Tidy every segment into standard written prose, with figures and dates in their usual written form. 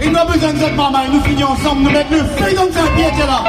Il n'a besoin de cette maman, nous finissons ensemble, nous mettons le feu dans un pied, tiens là.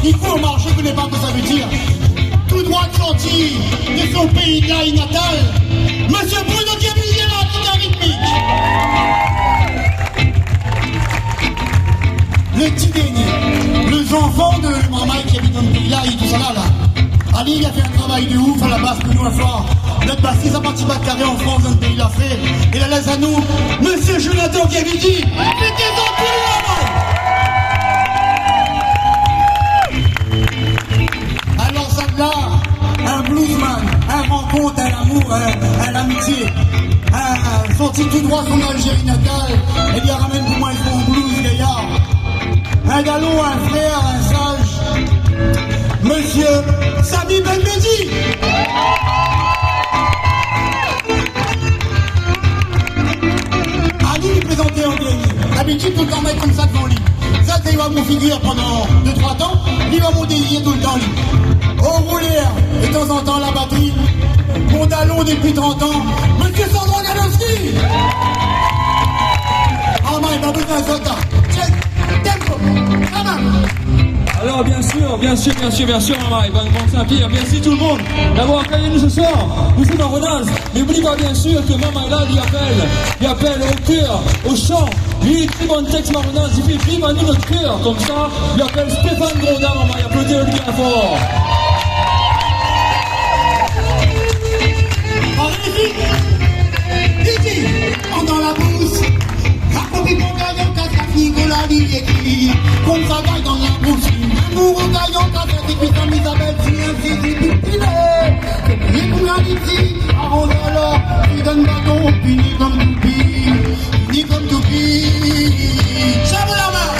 Il faut marcher, je ne connais pas ce que ça veut dire. Tout droit sorti de son pays natal, Monsieur Bruno Diaby est là, tout en rythmique. Le petit dernier, les enfants de maman qui habite dans le pays là, et tout ça là. Ali, il a fait un travail de ouf à la base que nous, à soir. Notre bassiste a parti battre carré en France, dans le pays là fait. Et là, laisse à nous, Monsieur Jonathan Gavidi, mettez-en pour le maman. Alors ça là, un bluesman, un rencontre, un amour, un amitié, sorti tout droit son Algérie natale, et bien ramène pour moi ils font blues gaillard. Un galon, un frère, un sage, Monsieur Sami Ben Mehdi. Ali lui présentait en dernier. D'habitude tout le temps mettre comme ça devant lui. Ça il va mon figure pendant 2-3 ans, il va monter tout le temps lui. Au rouler, de temps en temps la batterie, mon dallon depuis 30 ans, Monsieur Sandro Galowski. Ah, il m'a besoin de ça. Tempo, come on. Alors bien sûr, maman, et Banque Saint-Pierre, merci tout le monde d'avoir accueilli nous ce soir. Nous sommes en Renaz. N'oublie pas bien sûr que maman est là, il appelle au cœur, au chant. Lui, il écrit bon texte Renaz, il fait vivre à nous notre cœur. Comme ça, il appelle Stéphane Grondin, maman, il applaudit le bien fort. On dans la bouche, raconte mon gaillon quand ça finit la vie écrit. Qu'on travaille dans la bouche, pour un gaillon quand ça finit comme Isabelle, si un c'est pipilé. C'est pris pour la vie, arrondis alors, tu donnes bâton, puni comme toupie, puni comme toupie. J'aime la main.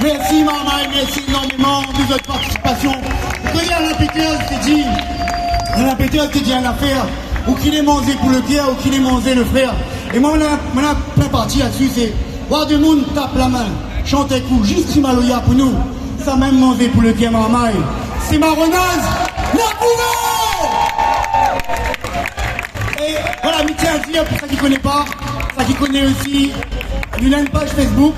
Merci maman, merci énormément de votre participation. Vous connaissez Alain Péteur, c'est dit une affaire, ou qu'il est mangé pour le cœur, ou qu'il est mangé le frère. Et moi, on a plein parti là-dessus, c'est voir du monde tape la main, chante un coup, juste si maloya pour nous. Ça même mangé pour le cœur, maman. C'est ma Renaz, la coureur. Et voilà, mi tiens à dire, pour ceux qui ne connaissent pas, ceux qui connaissent aussi, il y a une page Facebook.